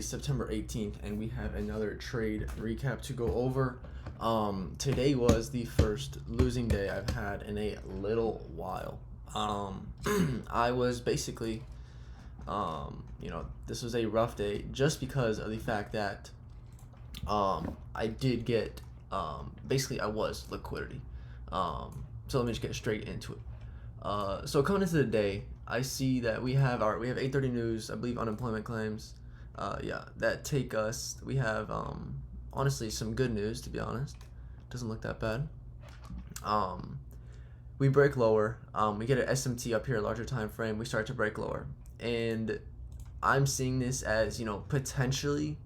September 18th, and we have another trade recap to go over. Today was the first losing day I've had in a little while. I was basically, this was a rough day just because of the fact that I did get, basically I was liquidity. So let me just get straight into it. So coming into the day, I see that we have 8:30 news, I believe unemployment claims. That take us. We have honestly some good news, to be honest. Doesn't look that bad. We break lower. We get an SMT up here, larger time frame. We start to break lower, and I'm seeing this as potentially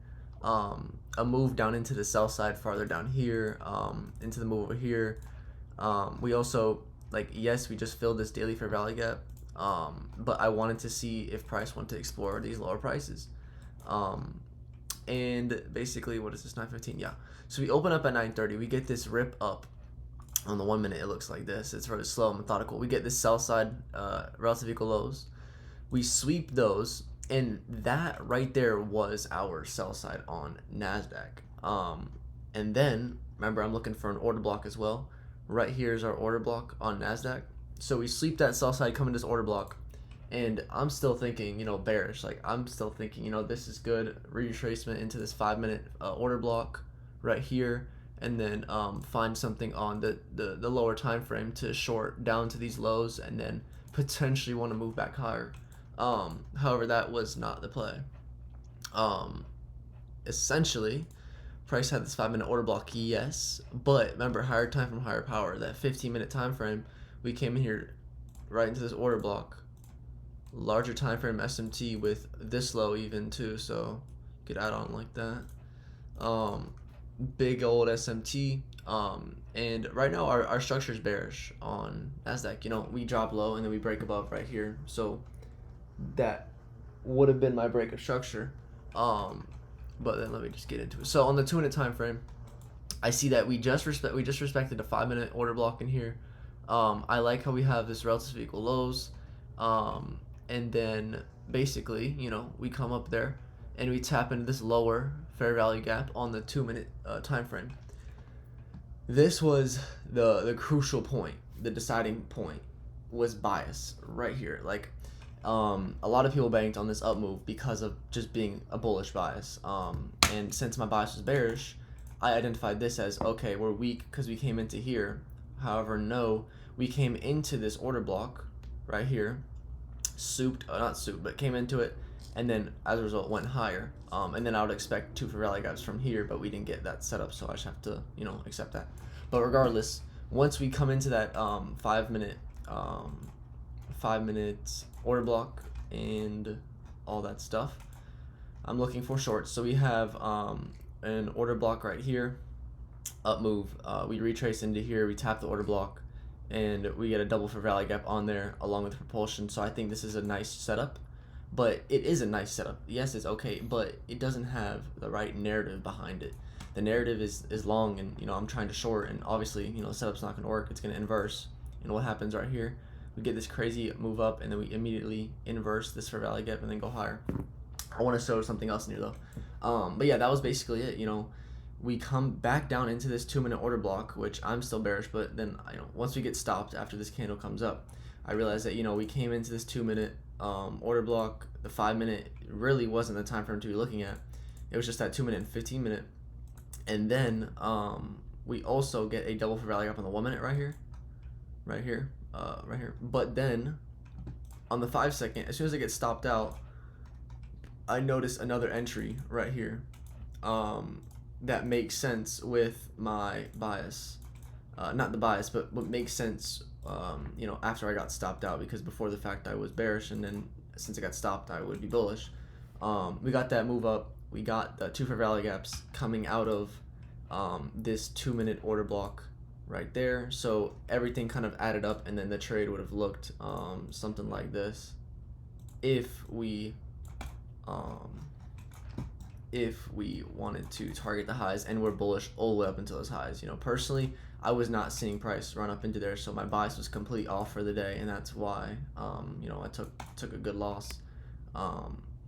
a move down into the sell side, farther down here, into the move over here. We also yes, we just filled this daily fair value gap, but I wanted to see if price wanted to explore these lower prices. And basically, what is this, 9:15? Yeah. So we open up at 9:30. We get this rip up on the 1 minute. It looks like this. It's really slow and methodical. We get this sell side relative equal lows. We sweep those, and that right there was our sell side on NASDAQ. And then remember, I'm looking for an order block as well. Right here is our order block on NASDAQ. So we sweep that sell side, come in this order block. And I'm still thinking, bearish. I'm still thinking, this is good. Retracement into this 5 minute order block right here, and then find something on the lower time frame to short down to these lows, and then potentially want to move back higher. However, that was not the play. Essentially, price had this 5 minute order block, yes, but remember, higher time from higher power. That 15-minute time frame, we came in here right into this order block. Larger time frame SMT with this low even too, so you could add on like that. Big old SMT. And right now our structure is bearish on NASDAQ. We drop low and then we break above right here, so that would have been my break of structure. But then let me just get into it. So on the 2 minute time frame, I see that we just respected a 5 minute order block in here. I like how we have this relative equal lows. And then basically, we come up there and we tap into this lower fair value gap on the 2 minute time frame. This was the crucial point. The deciding point was bias right here. A lot of people banked on this up move because of just being a bullish bias. And since my bias was bearish, I identified this as, okay, we're weak because we came into here. However, no, we came into this order block right here, came into it, and then as a result went higher. And then I would expect 2 fair value gaps from here, but we didn't get that set up, so I just have to accept that. But regardless, once we come into that 5 minute order block and all that stuff, I'm looking for shorts. So we have an order block right here, up move. We retrace into here, we tap the order block, and we get a double fair value gap on there along with propulsion. So I think this is a nice setup, but it is a nice setup. Yes, it's okay, but it doesn't have the right narrative behind it. The narrative is long, and I'm trying to short, and obviously the setup's not going to work. It's going to inverse, and what happens right here, we get this crazy move up, and then we immediately inverse this fair value gap and then go higher. I want to show something else new though. But yeah, that was basically it. We come back down into this 2 minute order block, which I'm still bearish, but then once we get stopped after this candle comes up, I realized that we came into this 2 minute order block. The 5 minute really wasn't the time frame to be looking at. It was just that 2 minute and 15 minute, and then we also get a double fair value up on the 1 minute right here. But then on the 5 second, as soon as I get stopped out, I notice another entry right here. That makes sense with my bias. Not the bias, but what makes sense, after I got stopped out, because before the fact I was bearish, and then since I got stopped, I would be bullish. We got that move up. We got the 2 fair value gaps coming out of this 2 minute order block right there. So everything kind of added up, and then the trade would have looked something like this if we wanted to target the highs, and we're bullish all the way up until those highs. Personally, I was not seeing price run up into there, so my bias was complete off for the day, and that's why I took a good loss.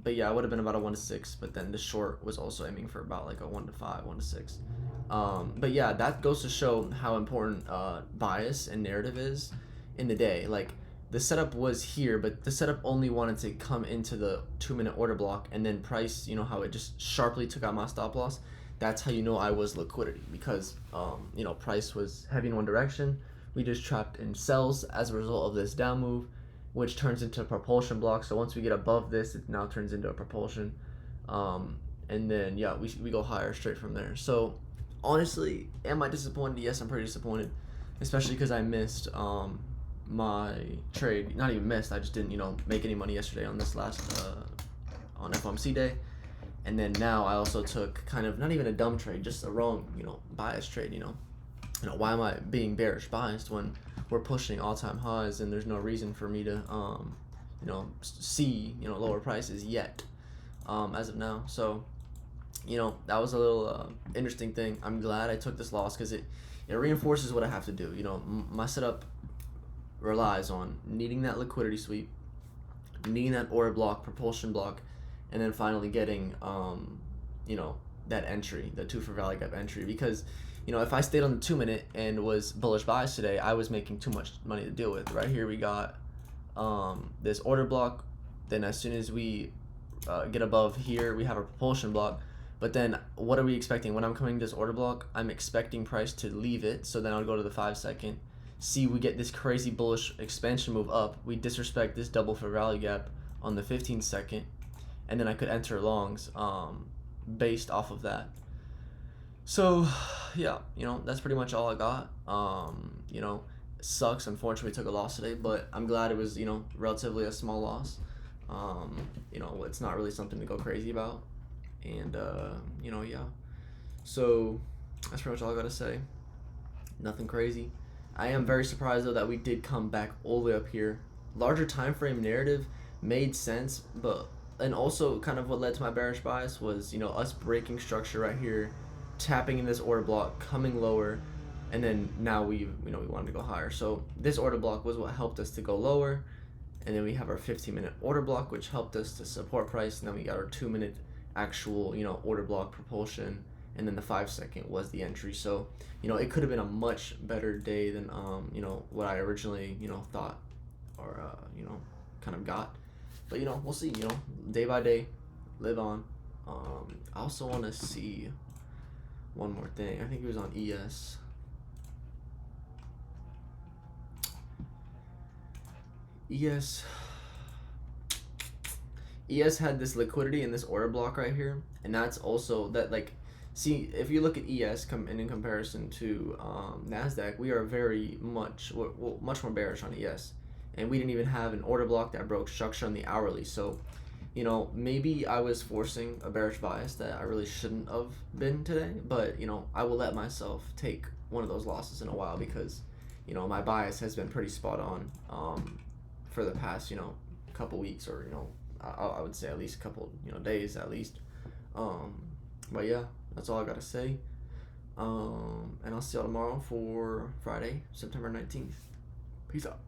But yeah, it would have been about a 1 to 6. But then the short was also aiming for about like a 1 to 5, 1 to 6. But yeah, that goes to show how important bias and narrative is in the day. Like the setup was here, but the setup only wanted to come into the 2-minute order block, and then price, you know how it just sharply took out my stop loss. That's how you know I was liquidity, because you know, price was heavy in one direction. We just trapped in sells as a result of this down move, which turns into a propulsion block. So once we get above this, it now turns into a propulsion, and then yeah, we go higher straight from there. So honestly, am I disappointed? Yes, I'm pretty disappointed, especially because I missed my trade. Not even missed, I just didn't, you know, make any money yesterday on this last on FOMC day. And then now I also took kind of not even a dumb trade, just a wrong, you know, bias trade. You know, why am I being bearish biased when we're pushing all-time highs and there's no reason for me to you know, see, you know, lower prices yet as of now. So you know, that was a little interesting thing. I'm glad I took this loss because it reinforces what I have to do. You know, my setup relies on needing that liquidity sweep, needing that order block, propulsion block, and then finally getting you know, that entry, the 2 for value gap entry. Because you know, if I stayed on the 2-minute and was bullish bias today, I was making too much money to deal with. Right here we got this order block. Then as soon as we get above here, we have a propulsion block. But then what are we expecting? When I'm coming to this order block, I'm expecting price to leave it. So then I'll go to the 5-second. See, we get this crazy bullish expansion move up. We disrespect this double for value gap on the 15-second. And then I could enter longs based off of that. So yeah, you know, that's pretty much all I got. You know, it sucks. Unfortunately, we took a loss today, but I'm glad it was, you know, relatively a small loss. You know, it's not really something to go crazy about. And you know, yeah, so that's pretty much all I gotta say. Nothing crazy. I am very surprised though that we did come back all the way up here. Larger time frame narrative made sense, but and also kind of what led to my bearish bias was, you know, us breaking structure right here, tapping in this order block, coming lower, and then now we wanted to go higher. So this order block was what helped us to go lower, and then we have our 15-minute order block, which helped us to support price, and then we got our 2-minute actual, you know, order block propulsion, and then the 5-second was the entry. So you know, it could have been a much better day than you know, what I originally, you know, thought or you know, kind of got. But you know, we'll see. You know, day by day, live on. I also want to see one more thing. I think it was on ES. ES had this liquidity in this order block right here, and that's also that, like, see, if you look at ES in comparison to NASDAQ, we are very much more bearish on ES, and we didn't even have an order block that broke structure on the hourly. So you know, maybe I was forcing a bearish bias that I really shouldn't have been today, but you know, I will let myself take one of those losses in a while, because you know, my bias has been pretty spot on for the past, you know, couple weeks, or you know, I would say at least a couple, you know, days at least. But yeah, that's all I gotta say. And I'll see y'all tomorrow for Friday, September 19th. Peace out.